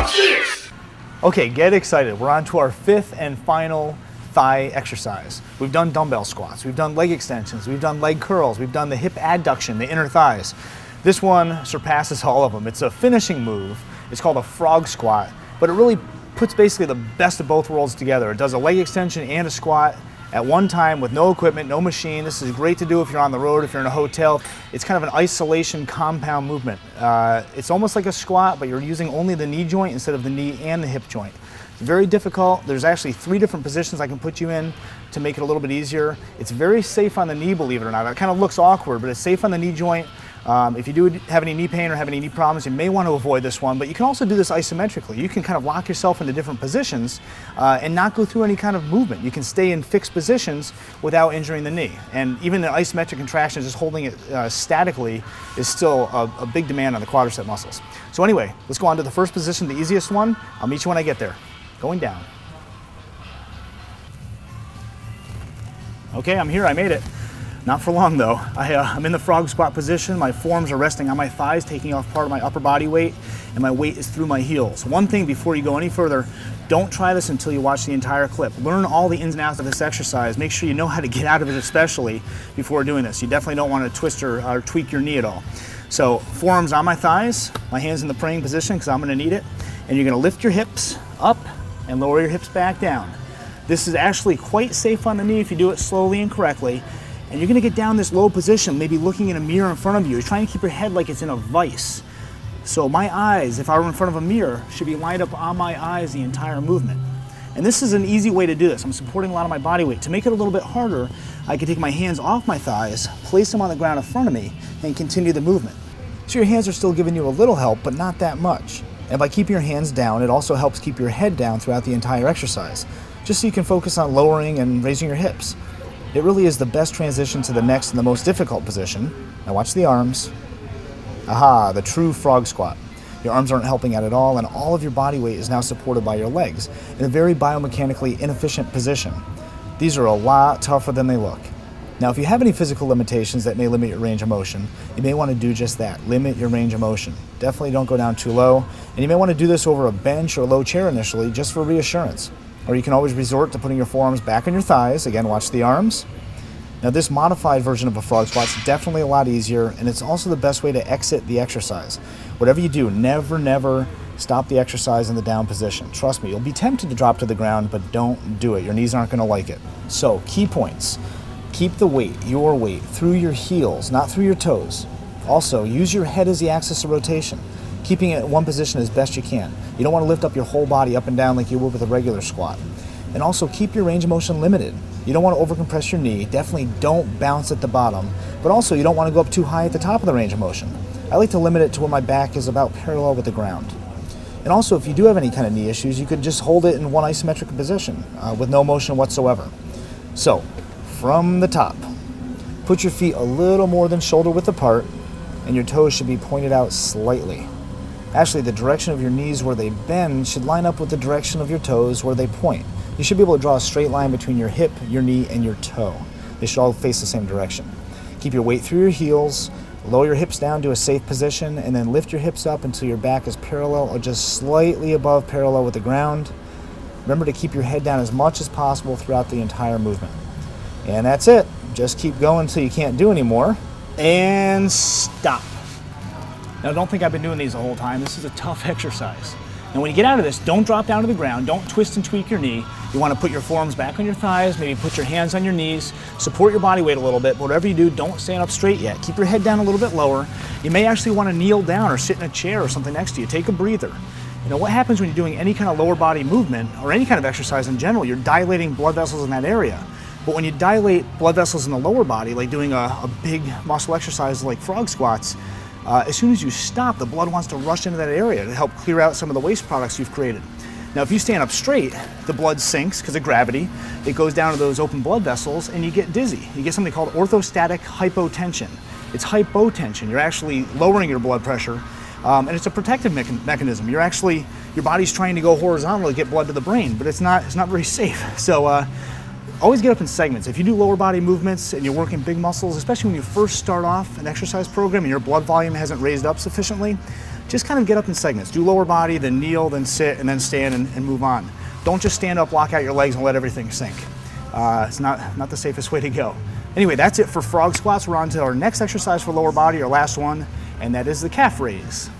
Watch this! Okay, get excited. We're on to our fifth and final thigh exercise. We've done dumbbell squats, we've done leg extensions, we've done leg curls, we've done the hip adduction, the inner thighs. This one surpasses all of them. It's a finishing move. It's called a frog squat, but it really puts basically the best of both worlds together. It does a leg extension and a squat at one time with no equipment, no machine. This is great to do if you're on the road, if you're in a hotel. It's kind of an isolation compound movement. It's almost like a squat, but you're using only the knee joint instead of the knee and the hip joint. It's very difficult. There's actually 3 different positions I can put you in to make it a little bit easier. It's very safe on the knee, believe it or not. It kind of looks awkward, but it's safe on the knee joint. If you do have any knee pain or have any knee problems, you may want to avoid this one, but you can also do this isometrically. You can kind of lock yourself into different positions and not go through any kind of movement. You can stay in fixed positions without injuring the knee. And even an isometric contraction, just holding it statically, is still a big demand on the quadricep muscles. So anyway, let's go on to the first position, the easiest one. I'll meet you when I get there. Going down. Okay, I'm here, I made it. Not for long though. I'm in the frog squat position. My forearms are resting on my thighs, taking off part of my upper body weight, and my weight is through my heels. One thing before you go any further, don't try this until you watch the entire clip. Learn all the ins and outs of this exercise. Make sure you know how to get out of it, especially before doing this. You definitely don't want to twist or tweak your knee at all. So forearms on my thighs, my hands in the praying position because I'm going to need it, and you're going to lift your hips up and lower your hips back down. This is actually quite safe on the knee if you do it slowly and correctly. And you're going to get down this low position, maybe looking in a mirror in front of you. You're trying to keep your head like it's in a vise. So my eyes, if I were in front of a mirror, should be lined up on my eyes the entire movement. And this is an easy way to do this. I'm supporting a lot of my body weight. To make it a little bit harder, I can take my hands off my thighs, place them on the ground in front of me, and continue the movement. So your hands are still giving you a little help, but not that much. And by keeping your hands down, it also helps keep your head down throughout the entire exercise, just so you can focus on lowering and raising your hips. It really is the best transition to the next and the most difficult position. Now watch the arms. Aha, the true frog squat. Your arms aren't helping out at all, and all of your body weight is now supported by your legs in a very biomechanically inefficient position. These are a lot tougher than they look. Now, if you have any physical limitations that may limit your range of motion, you may want to do just that, limit your range of motion. Definitely don't go down too low, and you may want to do this over a bench or a low chair initially, just for reassurance. Or you can always resort to putting your forearms back on your thighs. Again, watch the arms. Now, this modified version of a frog squat is definitely a lot easier, and it's also the best way to exit the exercise. Whatever you do, never stop the exercise in the down position. Trust me, you'll be tempted to drop to the ground, but don't do it. Your knees aren't going to like it. So, key points. Keep the weight, your weight, through your heels, not through your toes. Also, use your head as the axis of rotation, keeping it in one position as best you can. You don't want to lift up your whole body up and down like you would with a regular squat. And also, keep your range of motion limited. You don't want to overcompress your knee. Definitely don't bounce at the bottom, but also you don't want to go up too high at the top of the range of motion. I like to limit it to where my back is about parallel with the ground. And also, if you do have any kind of knee issues, you could just hold it in one isometric position with no motion whatsoever. So, from the top, put your feet a little more than shoulder width apart, and your toes should be pointed out slightly. Actually, the direction of your knees where they bend should line up with the direction of your toes where they point. You should be able to draw a straight line between your hip, your knee, and your toe. They should all face the same direction. Keep your weight through your heels, lower your hips down to a safe position, and then lift your hips up until your back is parallel or just slightly above parallel with the ground. Remember to keep your head down as much as possible throughout the entire movement. And that's it. Just keep going until you can't do anymore. And stop. Now, don't think I've been doing these the whole time. This is a tough exercise. And when you get out of this, don't drop down to the ground. Don't twist and tweak your knee. You want to put your forearms back on your thighs, maybe put your hands on your knees, support your body weight a little bit. But whatever you do, don't stand up straight yet. Keep your head down a little bit lower. You may actually want to kneel down or sit in a chair or something next to you. Take a breather. You know, what happens when you're doing any kind of lower body movement or any kind of exercise in general, you're dilating blood vessels in that area. But when you dilate blood vessels in the lower body, like doing a big muscle exercise like frog squats, as soon as you stop, the blood wants to rush into that area to help clear out some of the waste products you've created. Now, if you stand up straight, the blood sinks because of gravity. It goes down to those open blood vessels and you get dizzy. You get something called orthostatic hypotension. It's hypotension. You're actually lowering your blood pressure, and it's a protective mechanism. Your body's trying to go horizontal to get blood to the brain, but it's not very safe. So always get up in segments. If you do lower body movements and you're working big muscles, especially when you first start off an exercise program and your blood volume hasn't raised up sufficiently, just kind of get up in segments. Do lower body, then kneel, then sit, and then stand and move on. Don't just stand up, lock out your legs, and let everything sink. It's not the safest way to go. Anyway, that's it for frog squats. We're on to our next exercise for lower body, our last one, and that is the calf raise.